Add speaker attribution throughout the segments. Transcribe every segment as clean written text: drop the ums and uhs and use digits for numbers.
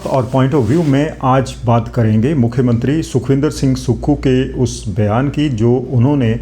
Speaker 1: और point of view में आज बात करेंगे मुख्यमंत्री सुखविंदर सिंह सुक्खू के उस बयान की जो उन्होंने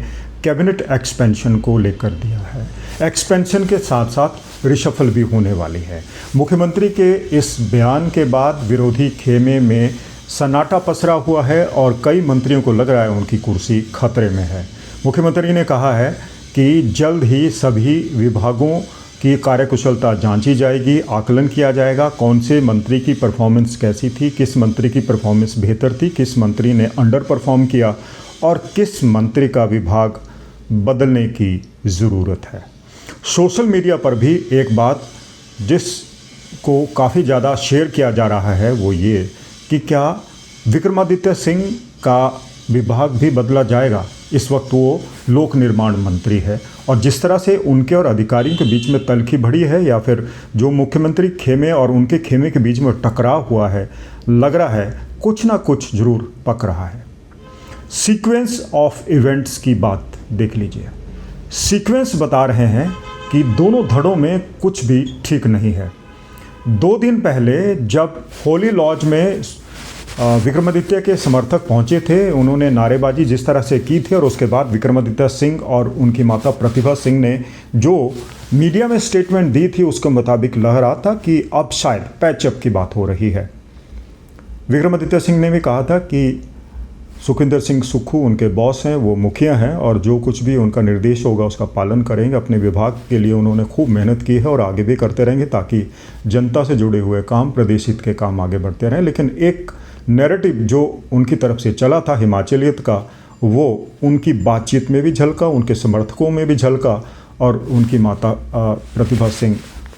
Speaker 1: कैबिनेट एक्सपेंशन को लेकर दिया है। एक्सपेंशन के साथ साथ रिशफल भी होने वाली है। मुख्यमंत्री के इस बयान के बाद विरोधी खेमे में सन्नाटा पसरा हुआ है और कई मंत्रियों को लग रहा है उनकी कुर्सी खतरे में है। मुख्यमंत्री ने कहा है कि जल्द ही सभी विभागों की कार्यकुशलता जांची जाएगी, आकलन किया जाएगा, कौन से मंत्री की परफॉर्मेंस कैसी थी, किस मंत्री की परफॉर्मेंस बेहतर थी, किस मंत्री ने अंडर परफॉर्म किया और किस मंत्री का विभाग बदलने की ज़रूरत है। सोशल मीडिया पर भी एक बात जिसको काफ़ी ज़्यादा शेयर किया जा रहा है वो ये कि क्या विक्रमादित्य सिंह का विभाग भी बदला जाएगा। इस वक्त वो लोक निर्माण मंत्री है और जिस तरह से उनके और अधिकारियों के बीच में तल्खी बढ़ी है या फिर जो मुख्यमंत्री खेमे और उनके खेमे के बीच में टकराव हुआ है, लग रहा है कुछ ना कुछ जरूर पक रहा है। सीक्वेंस ऑफ इवेंट्स की बात देख लीजिए। सीक्वेंस बता रहे हैं कि दोनों धड़ों में कुछ भी ठीक नहीं है। 2 दिन पहले जब होली लॉज में विक्रमादित्य के समर्थक पहुंचे थे, उन्होंने नारेबाजी जिस तरह से की थी और उसके बाद विक्रमादित्य सिंह और उनकी माता प्रतिभा सिंह ने जो मीडिया में स्टेटमेंट दी थी उसके मुताबिक लग रहा था कि अब शायद पैचअप की बात हो रही है। विक्रमादित्य सिंह ने भी कहा था कि सुखविंदर सिंह सुक्खू उनके बॉस हैं, वो मुखिया हैं और जो कुछ भी उनका निर्देश होगा उसका पालन करेंगे। अपने विभाग के लिए उन्होंने खूब मेहनत की है और आगे भी करते रहेंगे ताकि जनता से जुड़े हुए काम, प्रदेश हित के काम आगे बढ़ते रहें। लेकिन एक नैरेटिव जो उनकी तरफ से चला था हिमाचलियत का, वो उनकी बातचीत में भी झलका, उनके समर्थकों में भी झलका और उनकी माता प्रतिभा सिंह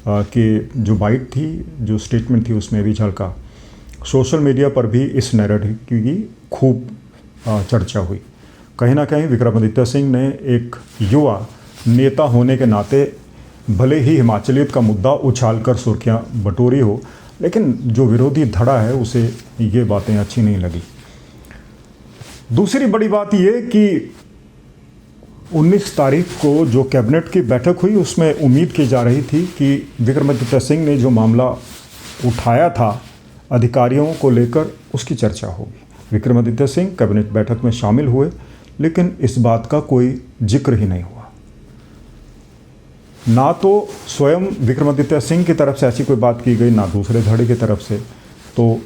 Speaker 1: की जो बाइट थी, जो स्टेटमेंट थी, उसमें भी झलका। सोशल मीडिया पर भी इस नैरेटिव की खूब चर्चा हुई। कहीं ना कहीं विक्रमादित्य सिंह ने एक युवा नेता होने के नाते भले ही हिमाचलियत का मुद्दा उछालकर सुर्खियां बटोरी हो, लेकिन जो विरोधी धड़ा है उसे ये बातें अच्छी नहीं लगी। दूसरी बड़ी बात ये कि 19 तारीख को जो कैबिनेट की बैठक हुई उसमें उम्मीद की जा रही थी कि विक्रमादित्य सिंह ने जो मामला उठाया था अधिकारियों को लेकर उसकी चर्चा होगी। विक्रमादित्य सिंह कैबिनेट बैठक में शामिल हुए लेकिन इस बात का कोई जिक्र ही नहीं हुआ। ना तो स्वयं विक्रमादित्य सिंह की तरफ से ऐसी कोई बात की गई, ना दूसरे धड़े की तरफ से। तो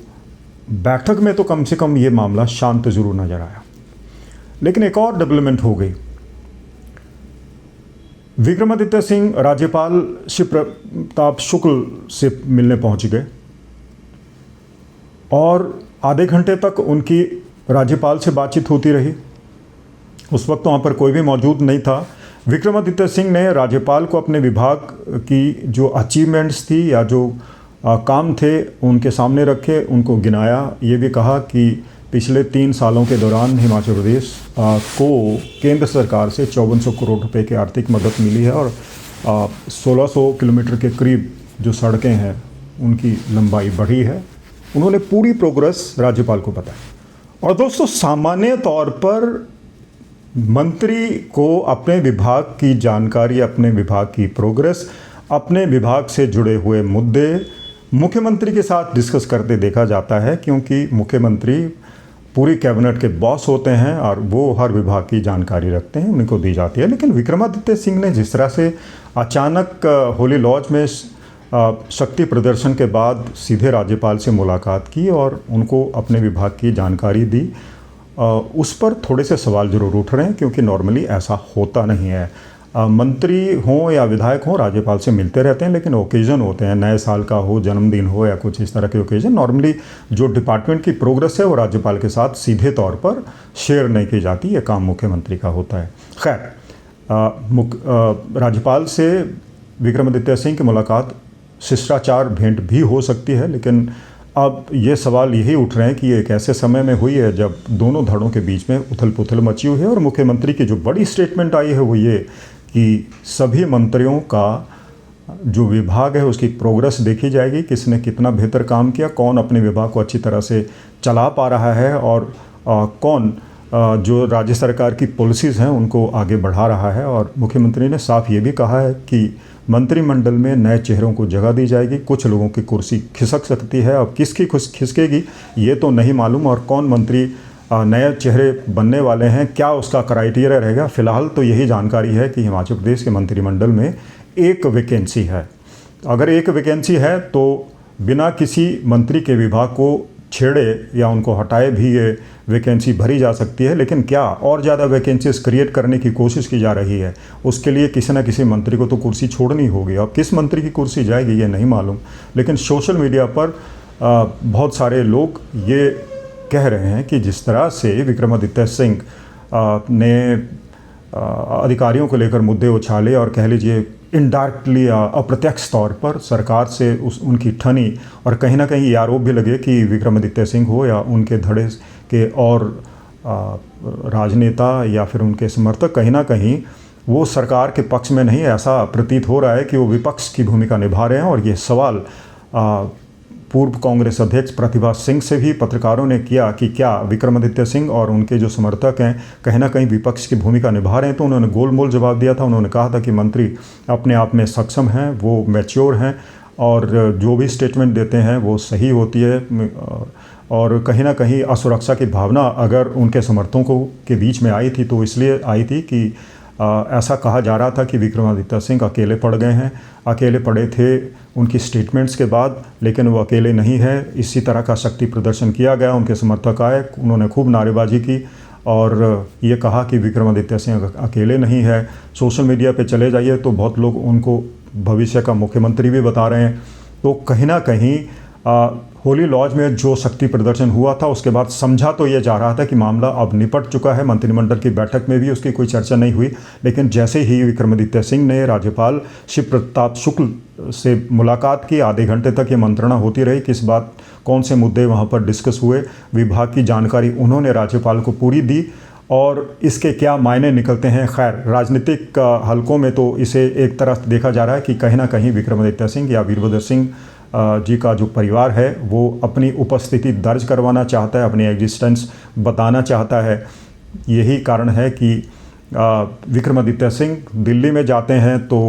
Speaker 1: बैठक में तो कम से कम ये मामला शांत जरूर नजर आया। लेकिन एक और डेवलपमेंट हो गई। विक्रमादित्य सिंह राज्यपाल श्री प्रताप शुक्ल से मिलने पहुंच गए और आधे घंटे तक उनकी राज्यपाल से बातचीत होती रही। उस वक्त वहाँ पर कोई भी मौजूद नहीं था। विक्रमादित्य सिंह ने राज्यपाल को अपने विभाग की जो अचीवमेंट्स थी या जो काम थे उनके सामने रखे, उनको गिनाया। ये भी कहा कि पिछले 3 सालों के दौरान हिमाचल प्रदेश को केंद्र सरकार से 5400 करोड़ रुपए की आर्थिक मदद मिली है और 1600 किलोमीटर के करीब जो सड़कें हैं उनकी लंबाई बढ़ी है। उन्होंने पूरी प्रोग्रेस राज्यपाल को बताई। और दोस्तों, सामान्य तौर पर मंत्री को अपने विभाग की जानकारी, अपने विभाग की प्रोग्रेस, अपने विभाग से जुड़े हुए मुद्दे मुख्यमंत्री के साथ डिस्कस करते देखा जाता है, क्योंकि मुख्यमंत्री पूरी कैबिनेट के बॉस होते हैं और वो हर विभाग की जानकारी रखते हैं, उनको दी जाती है। लेकिन विक्रमादित्य सिंह ने जिस तरह से अचानक होली लॉज में शक्ति प्रदर्शन के बाद सीधे राज्यपाल से मुलाकात की और उनको अपने विभाग की जानकारी दी, उस पर थोड़े से सवाल जरूर उठ रहे हैं, क्योंकि नॉर्मली ऐसा होता नहीं है। मंत्री हों या विधायक हों राज्यपाल से मिलते रहते हैं, लेकिन ओकेजन होते हैं, नए साल का हो, जन्मदिन हो या कुछ इस तरह के ओकेजन, नॉर्मली जो डिपार्टमेंट की प्रोग्रेस है वो राज्यपाल के साथ सीधे तौर पर शेयर नहीं की जाती। ये काम मुख्यमंत्री का होता है। खैर, राज्यपाल से विक्रमादित्य सिंह की मुलाकात शिष्टाचार भेंट भी हो सकती है, लेकिन अब ये सवाल यही उठ रहे हैं कि ये एक ऐसे समय में हुई है जब दोनों धड़ों के बीच में उथल पुथल मची हुई है। और मुख्यमंत्री की जो बड़ी स्टेटमेंट आई है वो ये कि सभी मंत्रियों का जो विभाग है उसकी प्रोग्रेस देखी जाएगी, किसने कितना बेहतर काम किया, कौन अपने विभाग को अच्छी तरह से चला पा रहा है और कौन जो राज्य सरकार की पॉलिसीज़ हैं उनको आगे बढ़ा रहा है। और मुख्यमंत्री ने साफ ये भी कहा है कि मंत्रिमंडल में नए चेहरों को जगह दी जाएगी, कुछ लोगों की कुर्सी खिसक सकती है। अब किसकी खिसकेगी ये तो नहीं मालूम, और कौन मंत्री नए चेहरे बनने वाले हैं, क्या उसका क्राइटेरिया रहेगा। फिलहाल तो यही जानकारी है कि हिमाचल प्रदेश के मंत्रिमंडल में एक वैकेंसी है। अगर एक वैकेंसी है तो बिना किसी मंत्री के विभाग को छेड़े या उनको हटाए भी ये वैकेंसी भरी जा सकती है। लेकिन क्या और ज़्यादा वैकेंसीज क्रिएट करने की कोशिश की जा रही है, उसके लिए किसी न किसी मंत्री को तो कुर्सी छोड़नी होगी। अब किस मंत्री की कुर्सी जाएगी ये नहीं मालूम, लेकिन सोशल मीडिया पर बहुत सारे लोग ये कह रहे हैं कि जिस तरह से विक्रमादित्य सिंह ने अधिकारियों को लेकर मुद्दे उछाले और कह लीजिए इनडायरेक्टली अप्रत्यक्ष तौर पर सरकार से उनकी ठनी, और कहीं ना कहीं ये आरोप भी लगे कि विक्रमादित्य सिंह हो या उनके धड़े के और राजनेता या फिर उनके समर्थक कहीं ना कहीं वो सरकार के पक्ष में नहीं, ऐसा प्रतीत हो रहा है कि वो विपक्ष की भूमिका निभा रहे हैं। और ये सवाल पूर्व कांग्रेस अध्यक्ष प्रतिभा सिंह से भी पत्रकारों ने किया कि क्या विक्रमादित्य सिंह और उनके जो समर्थक हैं कहीं ना कहीं विपक्ष की भूमिका निभा रहे हैं। तो उन्होंने गोलमोल जवाब दिया था। उन्होंने कहा था कि मंत्री अपने आप में सक्षम हैं, वो मैच्योर हैं और जो भी स्टेटमेंट देते हैं वो सही होती है। और कहीं ना कहीं असुरक्षा की भावना अगर उनके समर्थकों के बीच में आई थी तो इसलिए आई थी कि ऐसा कहा जा रहा था कि विक्रमादित्य सिंह अकेले पड़ गए हैं, अकेले पड़े थे उनकी स्टेटमेंट्स के बाद, लेकिन वो अकेले नहीं है। इसी तरह का शक्ति प्रदर्शन किया गया, उनके समर्थक आए, उन्होंने खूब नारेबाजी की और ये कहा कि विक्रमादित्य सिंह अकेले नहीं है। सोशल मीडिया पे चले जाइए तो बहुत लोग उनको भविष्य का मुख्यमंत्री भी बता रहे हैं। तो कहीं ना कहीं होली लॉज में जो शक्ति प्रदर्शन हुआ था उसके बाद समझा तो ये जा रहा था कि मामला अब निपट चुका है। मंत्रिमंडल की बैठक में भी उसकी कोई चर्चा नहीं हुई, लेकिन जैसे ही विक्रमादित्य सिंह ने राज्यपाल शिव प्रताप शुक्ल से मुलाकात की, आधे घंटे तक ये मंत्रणा होती रही, किस बात कौन से मुद्दे वहाँ पर डिस्कस हुए, विभाग की जानकारी उन्होंने राज्यपाल को पूरी दी और इसके क्या मायने निकलते हैं। खैर, राजनीतिक हलकों में तो इसे एक तरफ देखा जा रहा है कि कहीं ना कहीं विक्रमादित्य सिंह या वीरभद्र सिंह जी का जो परिवार है वो अपनी उपस्थिति दर्ज करवाना चाहता है, अपनी एग्जिस्टेंस बताना चाहता है। यही कारण है कि विक्रमादित्य सिंह दिल्ली में जाते हैं तो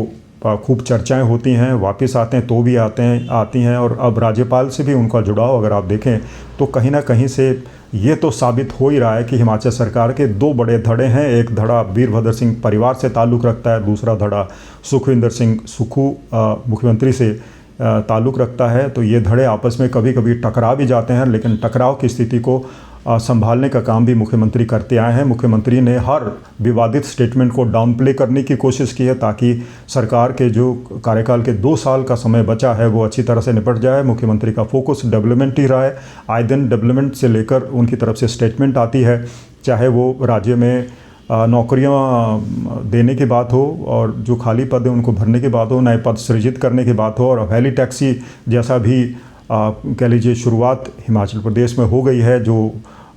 Speaker 1: खूब चर्चाएं होती हैं, वापस आते हैं तो भी आती हैं और अब राज्यपाल से भी उनका जुड़ाव अगर आप देखें तो कहीं ना कहीं से ये तो साबित हो ही रहा है कि हिमाचल सरकार के दो बड़े धड़े हैं। एक धड़ा वीरभद्र सिंह परिवार से ताल्लुक़ रखता है, दूसरा धड़ा सुखविंदर सिंह सुक्खू मुख्यमंत्री से ताल्लुक़ रखता है। तो ये धड़े आपस में कभी कभी टकरा भी जाते हैं, लेकिन टकराव की स्थिति को संभालने का काम भी मुख्यमंत्री करते आए हैं। मुख्यमंत्री ने हर विवादित स्टेटमेंट को डाउन प्ले करने की कोशिश की है ताकि सरकार के जो कार्यकाल के 2 साल का समय बचा है वो अच्छी तरह से निपट जाए। मुख्यमंत्री का फोकस डेवलपमेंट ही रहा है। आए दिन डेवलपमेंट से लेकर उनकी तरफ से स्टेटमेंट आती है, चाहे वो राज्य में नौकरियां देने की बात हो और जो खाली पद है उनको भरने की बात हो, नए पद सृजित करने की बात हो, और वैली टैक्सी जैसा भी कह लीजिए शुरुआत हिमाचल प्रदेश में हो गई है, जो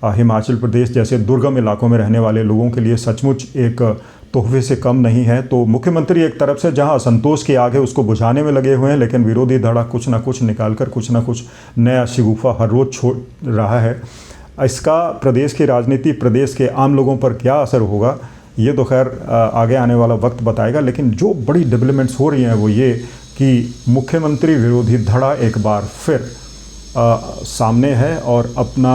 Speaker 1: हिमाचल प्रदेश जैसे दुर्गम इलाकों में रहने वाले लोगों के लिए सचमुच एक तोहफे से कम नहीं है। तो मुख्यमंत्री एक तरफ से जहां असंतोष की आग है उसको बुझाने में लगे हुए हैं, लेकिन विरोधी धड़ा कुछ ना कुछ निकालकर कुछ ना कुछ नया शिगुफा हर रोज़ छोड़ रहा है। इसका प्रदेश की राजनीति, प्रदेश के आम लोगों पर क्या असर होगा ये तो खैर आगे आने वाला वक्त बताएगा। लेकिन जो बड़ी डेवलपमेंट्स हो रही हैं वो ये कि मुख्यमंत्री विरोधी धड़ा एक बार फिर सामने है और अपना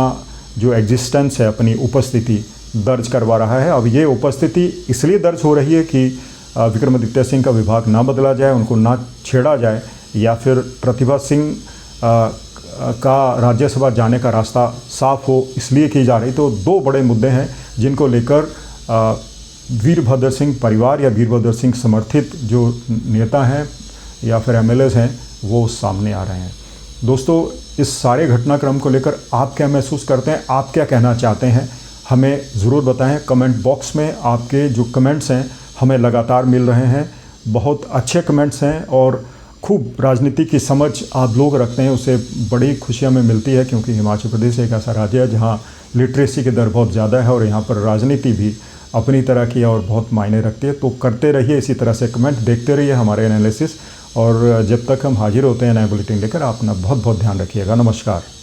Speaker 1: जो एग्जिस्टेंस है, अपनी उपस्थिति दर्ज करवा रहा है। अब ये उपस्थिति इसलिए दर्ज हो रही है कि विक्रमादित्य सिंह का विभाग ना बदला जाए, उनको ना छेड़ा जाए, या फिर प्रतिभा सिंह का राज्यसभा जाने का रास्ता साफ हो, इसलिए की जा रही। तो 2 बड़े मुद्दे हैं जिनको लेकर वीरभद्र सिंह परिवार या वीरभद्र सिंह समर्थित जो नेता हैं या फिर एमएलएज हैं वो सामने आ रहे हैं। दोस्तों, इस सारे घटनाक्रम को लेकर आप क्या महसूस करते हैं, आप क्या कहना चाहते हैं, हमें ज़रूर बताएं कमेंट बॉक्स में। आपके जो कमेंट्स हैं हमें लगातार मिल रहे हैं, बहुत अच्छे कमेंट्स हैं और खूब राजनीति की समझ आप लोग रखते हैं, उससे बड़ी खुशियां हमें मिलती है, क्योंकि हिमाचल प्रदेश एक ऐसा राज्य है जहां लिटरेसी की दर बहुत ज़्यादा है और यहाँ पर राजनीति भी अपनी तरह की और बहुत मायने रखती है। तो करते रहिए इसी तरह से कमेंट, देखते रहिए हमारे एनालिसिस, और जब तक हम हाजिर होते हैं नए बुलेटिन लेकर, आप अपना बहुत बहुत ध्यान रखिएगा। नमस्कार।